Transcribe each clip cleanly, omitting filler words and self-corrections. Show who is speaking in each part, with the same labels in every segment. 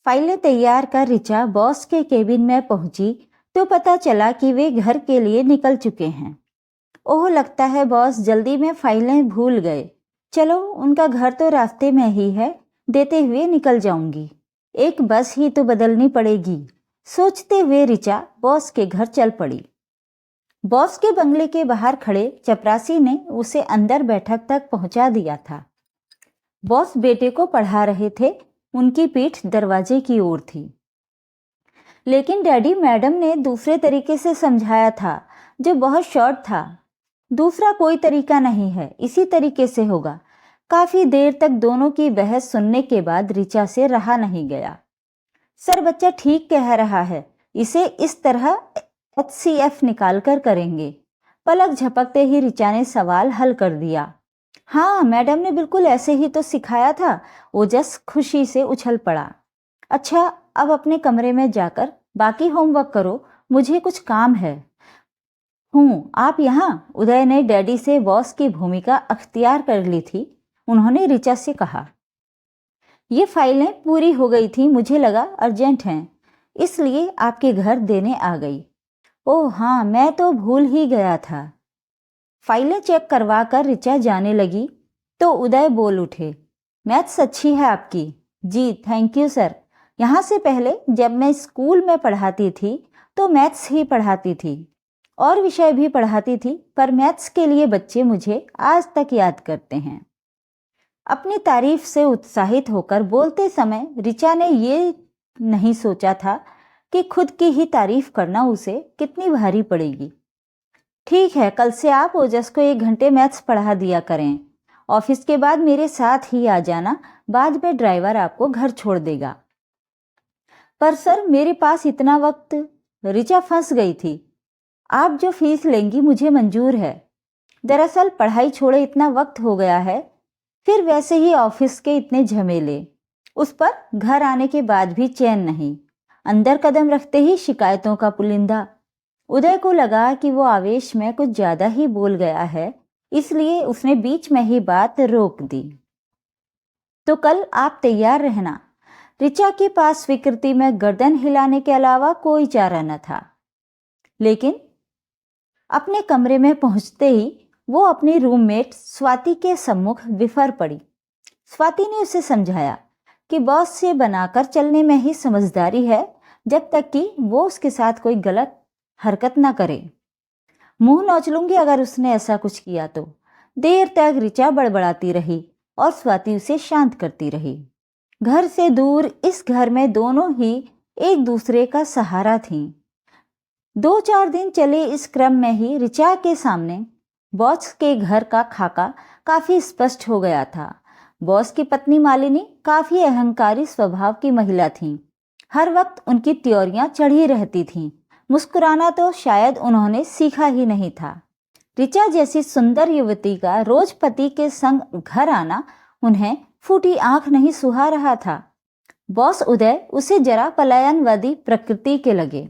Speaker 1: फाइलें तैयार कर ऋचा बॉस के केबिन में पहुंची तो पता चला कि वे घर के लिए निकल चुके हैं। ओह, लगता है बॉस जल्दी में फाइलें भूल गए। चलो, उनका घर तो रास्ते में ही है, देते हुए निकल जाऊंगी। एक बस ही तो बदलनी पड़ेगी, सोचते हुए ऋचा बॉस के घर चल पड़ी। बॉस के बंगले के बाहर खड़े चपरासी ने उसे अंदर बैठक तक पहुंचा दिया था। बॉस बेटे को पढ़ा रहे थे, उनकी पीठ दरवाजे की ओर थी। लेकिन डैडी, मैडम ने दूसरे तरीके से समझाया था जो बहुत शॉर्ट था। दूसरा कोई तरीका नहीं है, इसी तरीके से होगा। काफी देर तक दोनों की बहस सुनने के बाद ऋचा से रहा नहीं गया। सर, बच्चा ठीक कह रहा है, इसे इस तरह HCF निकालकर करेंगे। पलक झपकते ही ऋचा ने सवाल हल कर दिया। हाँ, मैडम ने बिल्कुल ऐसे ही तो सिखाया था। ओजस खुशी से उछल पड़ा। अच्छा, अब अपने कमरे में जाकर बाकी होमवर्क करो, मुझे कुछ काम है। आप यहाँ? उदय ने डैडी से बॉस की भूमिका अख्तियार कर ली थी। उन्होंने ऋचा से कहा, ये फाइलें पूरी हो गई थी, मुझे लगा अर्जेंट हैं, इसलिए आपके घर देने आ गई। ओह हाँ, मैं तो भूल ही गया था। फाइलें चेक करवा कर ऋचा जाने लगी तो उदय बोल उठे, मैथ्स अच्छी है आपकी। जी थैंक यू सर। यहाँ से पहले जब मैं स्कूल में पढ़ाती थी तो मैथ्स ही पढ़ाती थी, और विषय भी पढ़ाती थी, पर मैथ्स के लिए बच्चे मुझे आज तक याद करते हैं। अपनी तारीफ से उत्साहित होकर बोलते समय ऋचा ने ये नहीं सोचा था कि खुद की ही तारीफ करना उसे कितनी भारी पड़ेगी। ठीक है, कल से आप ओजस को 1 घंटे मैथ्स पढ़ा दिया करें। ऑफिस के बाद मेरे साथ ही आ जाना, बाद में ड्राइवर आपको घर छोड़ देगा। पर सर, मेरे पास इतना वक्त। ऋचा फंस गई थी। आप जो फीस लेंगी मुझे मंजूर है। दरअसल पढ़ाई छोड़े इतना वक्त हो गया है, फिर वैसे ही ऑफिस के इतने झमेले, उस पर घर आने के बाद भी चैन नहीं। अंदर कदम रखते ही शिकायतों का पुलिंदा। उदय को लगा कि वो आवेश में कुछ ज्यादा ही बोल गया है, इसलिए उसने बीच में ही बात रोक दी। तो कल आप तैयार रहना। ऋचा के पास स्वीकृति में गर्दन हिलाने के अलावा कोई चारा न था। लेकिन अपने कमरे में पहुंचते ही वो अपनी रूममेट स्वाति के सम्मुख बिफर पड़ी। स्वाति ने उसे समझाया कि बॉस से बनाकर चलने में ही समझदारी है, जब तक कि वो उसके साथ कोई गलत हरकत ना करे। मुंह नोच लूंगी अगर उसने ऐसा कुछ किया तो। देर तक ऋचा बड़बड़ाती रही और स्वाति उसे शांत करती रही। घर से दूर इस घर में दोनों ही एक दूसरे का सहारा थीं। 2-4 दिन चले इस क्रम में ही ऋचा के सामने बॉस के घर का खाका काफी स्पष्ट हो गया था। बॉस की पत्नी मालिनी काफी अहंकारी स्वभाव की महिला थी। हर वक्त उनकी त्योरियां चढ़ी रहती थीं। मुस्कुराना तो शायद उन्होंने सीखा ही नहीं था। ऋचा जैसी सुंदर युवती का रोज पति के संग घर आना उन्हें फूटी आंख नहीं सुहा रहा था। बॉस उदय उसे जरा पलायनवादी प्रकृति के लगे।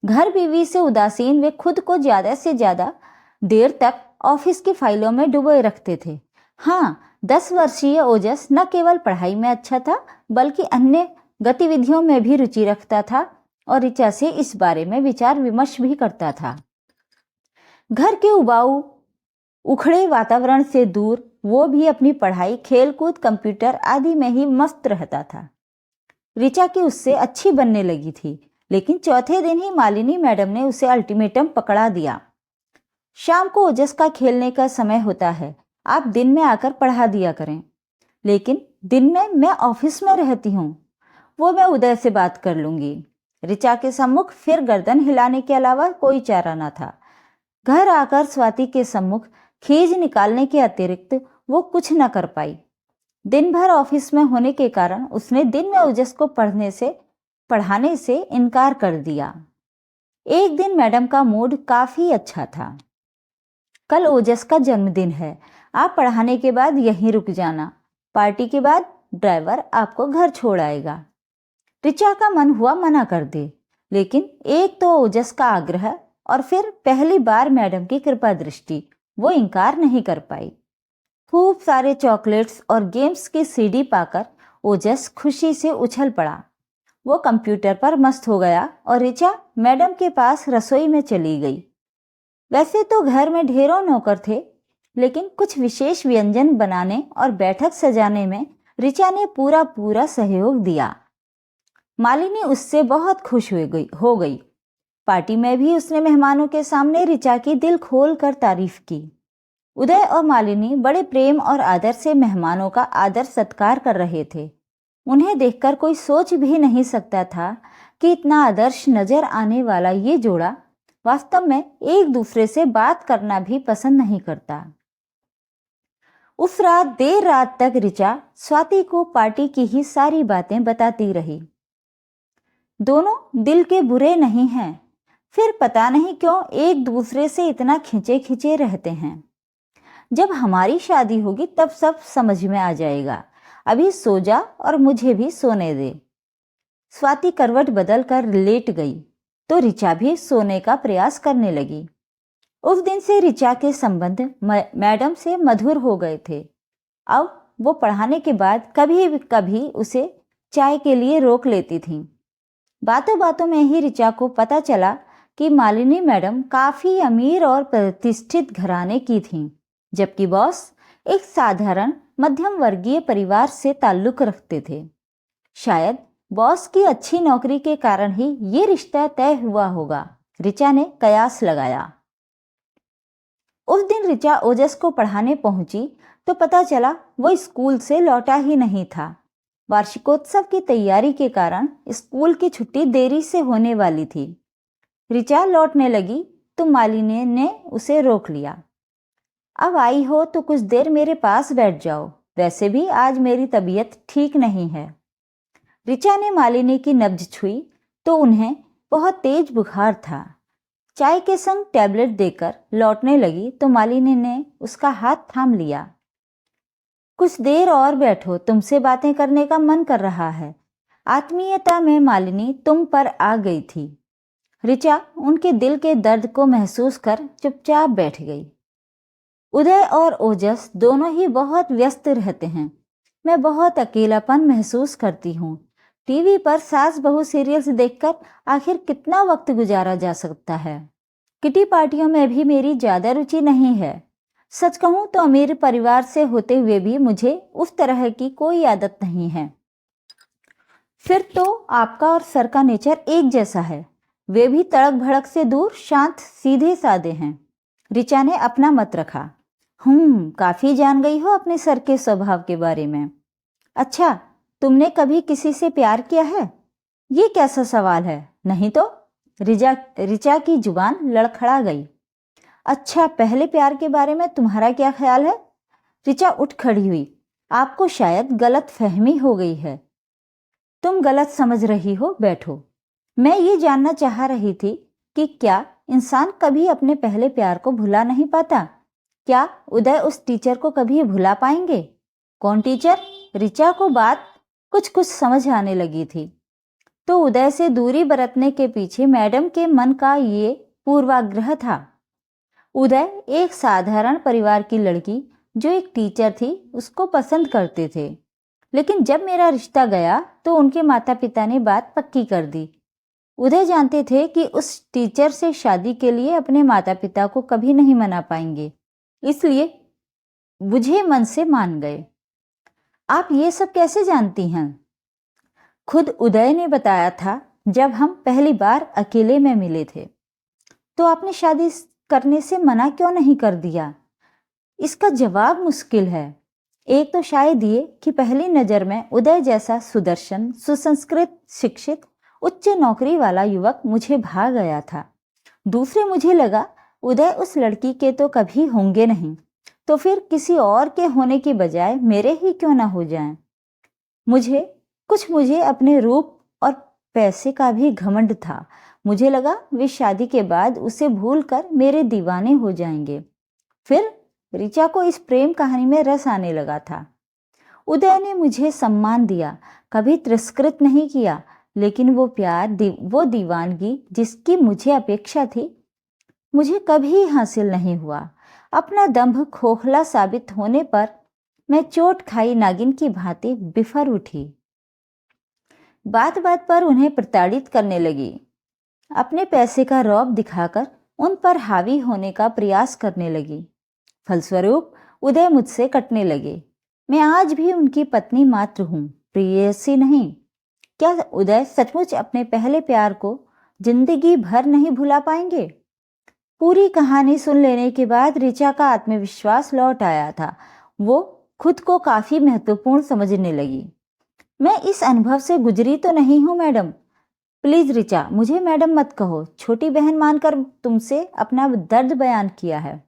Speaker 1: घर बीवी से उदासीन वे खुद को ज्यादा से ज्यादा देर तक ऑफिस की फाइलों में डुबोए रखते थे। हाँ, 10 वर्षीय ओजस न केवल पढ़ाई में अच्छा था, बल्कि अन्य गतिविधियों में भी रुचि रखता था और ऋचा से इस बारे में विचार विमर्श भी करता था। घर के उबाऊ उखड़े वातावरण से दूर वो भी अपनी पढ़ाई, खेलकूद, कंप्यूटर आदि में ही मस्त रहता था। ऋचा की उससे अच्छी बनने लगी थी, लेकिन चौथे दिन ही मालिनी मैडम ने उसे अल्टीमेटम पकड़ा दिया। शाम को ओजस का खेलने का समय होता है, आप दिन में आकर पढ़ा दिया करें। लेकिन दिन में मैं ऑफिस में रहती हूँ। वो मैं उदय से बात कर लूंगी। ऋचा के सम्मुख फिर गर्दन हिलाने के अलावा कोई चारा न था। घर आकर स्वाति के सम्मुख खीज निकालने के अतिरिक्त वो कुछ न कर पाई। दिन भर ऑफिस में होने के कारण उसने दिन में ओजस को पढ़ाने से इनकार कर दिया। एक दिन मैडम का मूड काफी अच्छा था। कल ओजस का जन्मदिन है, आप पढ़ाने के बाद यहीं रुक जाना। पार्टी के बाद ड्राइवर आपको घर छोड़ आएगा। ऋचा का मन हुआ मना कर दे, लेकिन एक तो ओजस का आग्रह और फिर पहली बार मैडम की कृपा दृष्टि, वो इनकार नहीं कर पाई। खूब सारे चॉकलेट्स और गेम्स की सीडी पाकर ओजस खुशी से उछल पड़ा। वो कंप्यूटर पर मस्त हो गया और ऋचा मैडम के पास रसोई में चली गई। वैसे तो घर में ढेरों नौकर थे, लेकिन कुछ विशेष व्यंजन बनाने और बैठक सजाने में ऋचा ने पूरा सहयोग दिया। मालिनी उससे बहुत खुश हो गई। पार्टी में भी उसने मेहमानों के सामने ऋचा की दिल खोल कर तारीफ की। उदय और मालिनी बड़े प्रेम और आदर से मेहमानों का आदर सत्कार कर रहे थे। उन्हें देखकर कोई सोच भी नहीं सकता था कि इतना आदर्श नजर आने वाला ये जोड़ा वास्तव में एक दूसरे से बात करना भी पसंद नहीं करता। उस रात देर रात तक ऋचा स्वाति को पार्टी की ही सारी बातें बताती रही। दोनों दिल के बुरे नहीं हैं, फिर पता नहीं क्यों एक दूसरे से इतना खिंचे खिंचे रहते हैं। जब हमारी शादी होगी तब सब समझ में आ जाएगा। अभी सो जा और मुझे भी सोने दे। स्वाति करवट बदल कर लेट गई तो ऋचा भी सोने का प्रयास करने लगी। उस दिन से ऋचा के संबंध मैडम से मधुर हो गए थे। अब वो पढ़ाने के बाद कभी कभी उसे चाय के लिए रोक लेती थीं। बातों बातों में ही ऋचा को पता चला कि मालिनी मैडम काफी अमीर और प्रतिष्ठित घराने की थीं, जबकि बॉस एक साधारण मध्यम वर्गीय परिवार से ताल्लुक रखते थे। शायद बॉस की अच्छी नौकरी के कारण ही ये रिश्ता तय हुआ होगा, ऋचा ने कयास लगाया। उस दिन ऋचा ओजस को पढ़ाने पहुंची तो पता चला वो स्कूल से लौटा ही नहीं था। वार्षिकोत्सव की तैयारी के कारण स्कूल की छुट्टी देरी से होने वाली थी। ऋचा लौटने लगी तो मालिनी ने उसे रोक लिया। अब आई हो तो कुछ देर मेरे पास बैठ जाओ, वैसे भी आज मेरी तबीयत ठीक नहीं है। ऋचा ने मालिनी की नब्ज छुई तो उन्हें बहुत तेज बुखार था। चाय के संग टैबलेट देकर लौटने लगी तो मालिनी ने उसका हाथ थाम लिया। कुछ देर और बैठो, तुमसे बातें करने का मन कर रहा है। आत्मीयता में मालिनी तुम पर आ गई थी। ऋचा उनके दिल के दर्द को महसूस कर चुपचाप बैठ गई। उदय और ओजस दोनों ही बहुत व्यस्त रहते हैं। मैं बहुत अकेलापन महसूस करती हूँ। टीवी पर सास बहू सीरियल्स देखकर आखिर कितना वक्त गुजारा जा सकता है। किटी पार्टियों में भी मेरी ज्यादा रुचि नहीं है। सच कहूं तो अमीर परिवार से होते हुए भी मुझे उस तरह की कोई आदत नहीं है। फिर तो आपका और सर का नेचर एक जैसा है। वे भी तड़क भड़क से दूर शांत सीधे साधे हैं। ऋचा ने अपना मत रखा। काफी जान गई हो अपने सर के स्वभाव के बारे में। अच्छा, तुमने कभी किसी से प्यार किया है? ये कैसा सवाल है? नहीं तो? ऋचा की जुबान लड़खड़ा गई। अच्छा, पहले प्यार के बारे में तुम्हारा क्या ख्याल है? ऋचा उठ खड़ी हुई। आपको शायद गलत फहमी हो गई है। तुम गलत समझ रही हो, बैठो। मैं ये जानना चाह रही थी कि क्या इंसान कभी अपने पहले प्यार को भुला नहीं पाता? क्या उदय उस टीचर को कभी भुला पाएंगे? कौन टीचर? ऋचा को बात कुछ समझ आने लगी थी। तो उदय से दूरी बरतने के पीछे मैडम के मन का ये पूर्वाग्रह था। उदय एक साधारण परिवार की लड़की जो एक टीचर थी उसको पसंद करते थे, लेकिन जब मेरा रिश्ता गया तो उनके माता पिता ने बात पक्की कर दी। उदय जानते थे कि उस टीचर से शादी के लिए अपने माता पिता को कभी नहीं मना पाएंगे, इसलिए बुझे मन से मान गए। आप ये सब कैसे जानती हैं? खुद उदय ने बताया था जब हम पहली बार अकेले में मिले थे। तो आपने शादी करने से मना क्यों नहीं कर दिया? इसका जवाब मुश्किल है। एक तो शायद ये कि पहली नजर में उदय जैसा सुदर्शन, सुसंस्कृत, शिक्षित, उच्च नौकरी वाला युवक मुझे भा गया था। दूसरे, मुझे लगा उदय उस लड़की के तो कभी होंगे नहीं, तो फिर किसी और के होने की बजाय मेरे ही क्यों ना हो जाएं। मुझे अपने रूप और पैसे का भी घमंड था। मुझे लगा वे शादी के बाद उसे भूलकर मेरे दीवाने हो जाएंगे। फिर ऋचा को इस प्रेम कहानी में रस आने लगा था। उदय ने मुझे सम्मान दिया, कभी तिरस्कृत नहीं किया, लेकिन वो प्यार, वो दीवानगी जिसकी मुझे अपेक्षा थी, मुझे कभी हासिल नहीं हुआ। अपना दंभ खोखला साबित होने पर मैं चोट खाई नागिन की भांति बिफर उठी। बात बात पर उन्हें प्रताड़ित करने लगी। अपने पैसे का रौब दिखाकर उन पर हावी होने का प्रयास करने लगी। फलस्वरूप उदय मुझसे कटने लगे। मैं आज भी उनकी पत्नी मात्र हूँ, प्रेयसी नहीं। क्या उदय सचमुच अपने पहले प्यार को जिंदगी भर नहीं भुला पाएंगे? पूरी कहानी सुन लेने के बाद ऋचा का आत्मविश्वास लौट आया था। वो खुद को काफी महत्वपूर्ण समझने लगी। मैं इस अनुभव से गुजरी तो नहीं हूं मैडम। प्लीज ऋचा, मुझे मैडम मत कहो। छोटी बहन मानकर तुमसे अपना दर्द बयान किया है।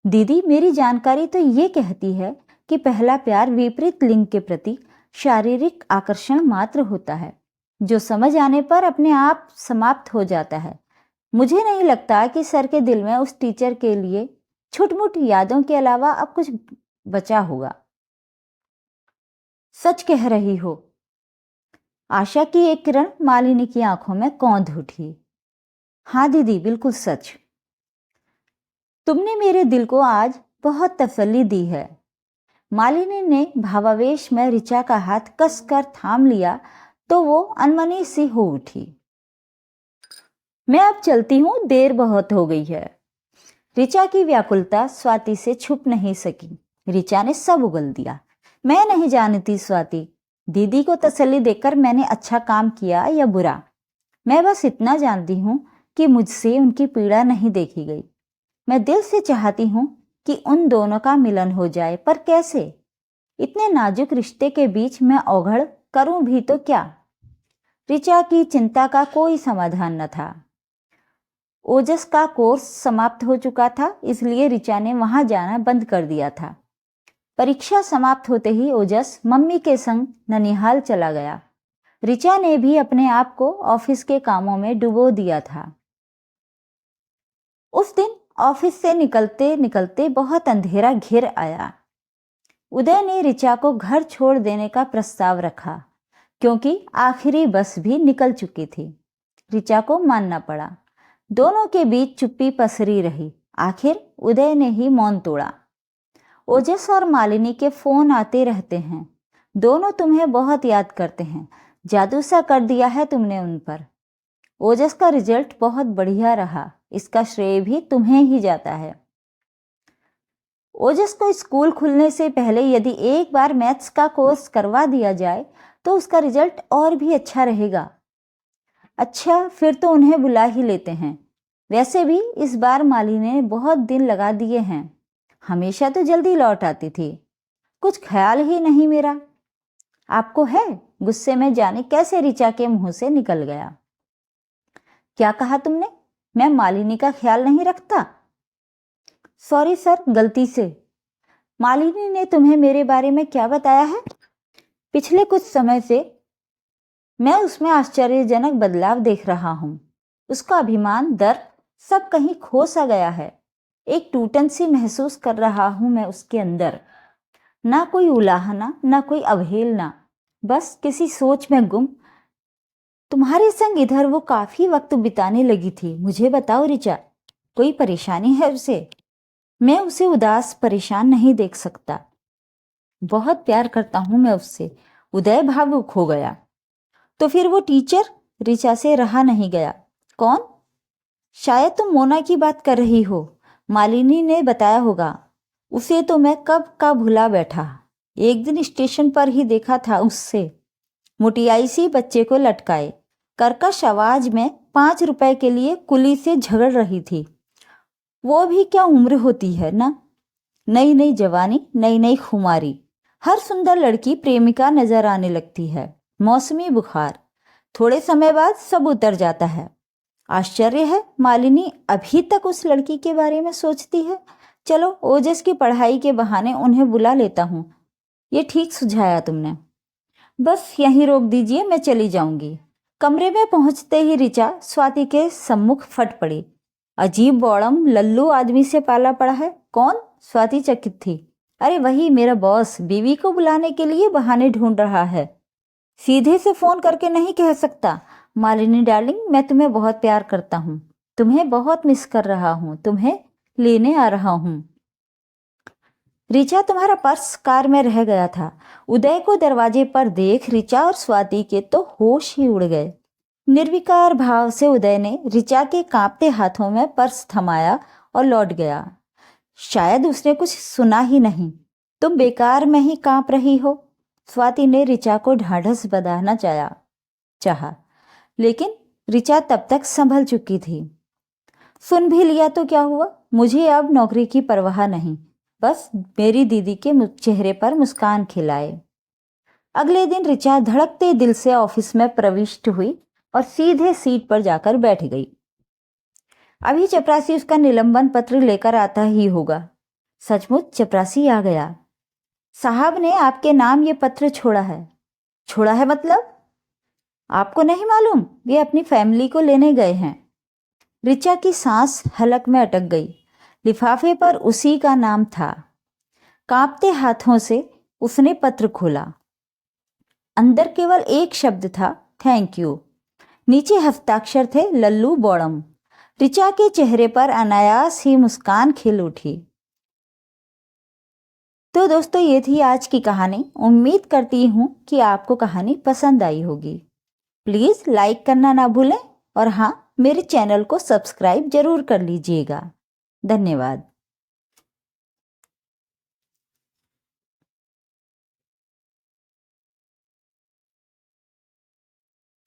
Speaker 1: दीदी, मेरी जानकारी तो ये कहती है कि पहला प्यार विपरीत लिंग के प्रति शारीरिक आकर्षण मात्र होता है, जो समझ आने पर अपने आप समाप्त हो जाता है। मुझे नहीं लगता कि सर के दिल में उस टीचर के लिए छुटमुट यादों के अलावा अब कुछ बचा होगा। सच कह रही हो। आशा की एक किरण मालिनी की आंखों में कौंध उठी। हाँ दीदी, बिल्कुल सच। तुमने मेरे दिल को आज बहुत तसल्ली दी है। मालिनी ने भावावेश में ऋचा का हाथ कसकर थाम लिया तो वो अनमनी सी हो उठी। मैं अब चलती हूँ, देर बहुत हो गई है। ऋचा की व्याकुलता स्वाति से छुप नहीं सकी। ऋचा ने सब उगल दिया। मैं नहीं जानती स्वाति, दीदी को तसल्ली देकर मैंने अच्छा काम किया या बुरा। मैं बस इतना जानती हूँ कि मुझसे उनकी पीड़ा नहीं देखी गई। मैं दिल से चाहती हूँ कि उन दोनों का मिलन हो जाए, पर कैसे? इतने नाजुक रिश्ते के बीच मैं औघड़ करूं भी तो क्या? ऋचा की चिंता का कोई समाधान न था। ओजस का कोर्स समाप्त हो चुका था, इसलिए ऋचा ने वहां जाना बंद कर दिया था। परीक्षा समाप्त होते ही ओजस मम्मी के संग ननिहाल चला गया। ऋचा ने भी अपने आप को ऑफिस के कामों में डुबो दिया था। उस दिन ऑफिस से निकलते निकलते बहुत अंधेरा घिर आया। उदय ने ऋचा को घर छोड़ देने का प्रस्ताव रखा, क्योंकि आखिरी बस भी निकल चुकी थी। ऋचा को मानना पड़ा। दोनों के बीच चुप्पी पसरी रही। आखिर उदय ने ही मौन तोड़ा। ओजस और मालिनी के फोन आते रहते हैं। दोनों तुम्हें बहुत याद करते हैं। जादू सा कर दिया है तुमने उन पर। ओजस का रिजल्ट बहुत बढ़िया रहा, इसका श्रेय भी तुम्हें ही जाता है। ओजस को स्कूल खुलने से पहले यदि एक बार मैथ्स का कोर्स करवा दिया जाए तो उसका रिजल्ट और भी अच्छा रहेगा। अच्छा, फिर तो उन्हें बुला ही लेते हैं। वैसे भी इस बार मालिनी ने बहुत दिन लगा दिए हैं। हमेशा तो जल्दी लौट आती थी। कुछ ख्याल ही नहीं मेरा। आपको है? गुस्से में जाने कैसे ऋचा के मुंह से निकल गया। क्या कहा तुमने? मैं मालिनी का ख्याल नहीं रखता? सॉरी सर, गलती से। मालिनी ने तुम्हें मेरे बारे में क्या बताया है? पिछले कुछ समय से मैं उसमें आश्चर्यजनक बदलाव देख रहा हूं। उसका अभिमान, दर्प सब कहीं खो सा गया है। एक टूटन सी महसूस कर रहा हूं मैं उसके अंदर। ना कोई उलाहना, ना कोई अवहेलना, बस किसी सोच में गुम। तुम्हारे संग इधर वो काफी वक्त बिताने लगी थी। मुझे बताओ ऋचा, कोई परेशानी है उसे? मैं उसे उदास परेशान नहीं देख सकता। बहुत प्यार करता हूं मैं उससे। उदय भावुक हो गया। तो फिर वो टीचर? ऋचा से रहा नहीं गया। कौन? शायद तुम मोना की बात कर रही हो। मालिनी ने बताया होगा। उसे तो मैं कब का भुला बैठा। एक दिन स्टेशन पर ही देखा था उससे। मोटियाई सी बच्चे को लटकाए कर्कश आवाज में 5 रुपए के लिए कुली से झगड़ रही थी। वो भी क्या उम्र होती है ना। नई नई जवानी, नई नई खुमारी। हर सुंदर लड़की प्रेमिका नजर आने लगती है। मौसमी बुखार। थोड़े समय बाद सब उतर जाता है। आश्चर्य है मालिनी अभी तक उस लड़की के बारे में सोचती है। चलो, ओजस की पढ़ाई के बहाने उन्हें बुला लेता हूं। ये ठीक सुझाया तुमने। बस यहीं रोक दीजिए, मैं चली जाऊंगी। कमरे में पहुंचते ही ऋचा स्वाति के सम्मुख फट पड़ी। अजीब बौड़म लल्लू आदमी से पाला पड़ा है। कौन? स्वाति चकित थी। अरे वही मेरा बॉस, बीवी को बुलाने के लिए बहाने ढूंढ रहा है। सीधे से फोन करके नहीं कह सकता? मालिनी डार्लिंग, मैं तुम्हें बहुत प्यार करता हूँ। तुम्हें बहुत मिस कर रहा हूँ। तुम्हें लेने आ रहा हूँ। ऋचा, तुम्हारा पर्स कार में रह गया था। उदय को दरवाजे पर देख ऋचा और स्वाति के तो होश ही उड़ गए। निर्विकार भाव से उदय ने ऋचा के कांपते हाथों में पर्स थमाया और लौट गया। शायद उसने कुछ सुना ही नहीं। तुम बेकार में ही कांप रही हो। स्वाति ने ऋचा को ढाढ़स बंधाना चाहा, लेकिन ऋचा तब तक संभल चुकी थी। सुन भी लिया तो क्या हुआ, मुझे अब नौकरी की परवाह नहीं, बस मेरी दीदी के चेहरे पर मुस्कान खिलाए। अगले दिन ऋचा धड़कते दिल से ऑफिस में प्रविष्ट हुई और सीधे सीट पर जाकर बैठ गई। अभी चपरासी उसका निलंबन पत्र लेकर आता ही होगा। सचमुच चपरासी आ गया। साहब ने आपके नाम ये पत्र छोड़ा है। छोड़ा है मतलब? आपको नहीं मालूम? वे अपनी फैमिली को लेने गए हैं। ऋचा की सांस हलक में अटक गई। लिफाफे पर उसी का नाम था। कांपते हाथों से उसने पत्र खोला। अंदर केवल एक शब्द था, थैंक यू। नीचे हस्ताक्षर थे, लल्लू बौड़म। ऋचा के चेहरे पर अनायास ही मुस्कान खिल उठी। तो दोस्तों, ये थी आज की कहानी। उम्मीद करती हूँ कि आपको कहानी पसंद आई होगी। प्लीज़ लाइक करना ना भूलें और हाँ, मेरे चैनल को सब्सक्राइब जरूर कर लीजिएगा। धन्यवाद।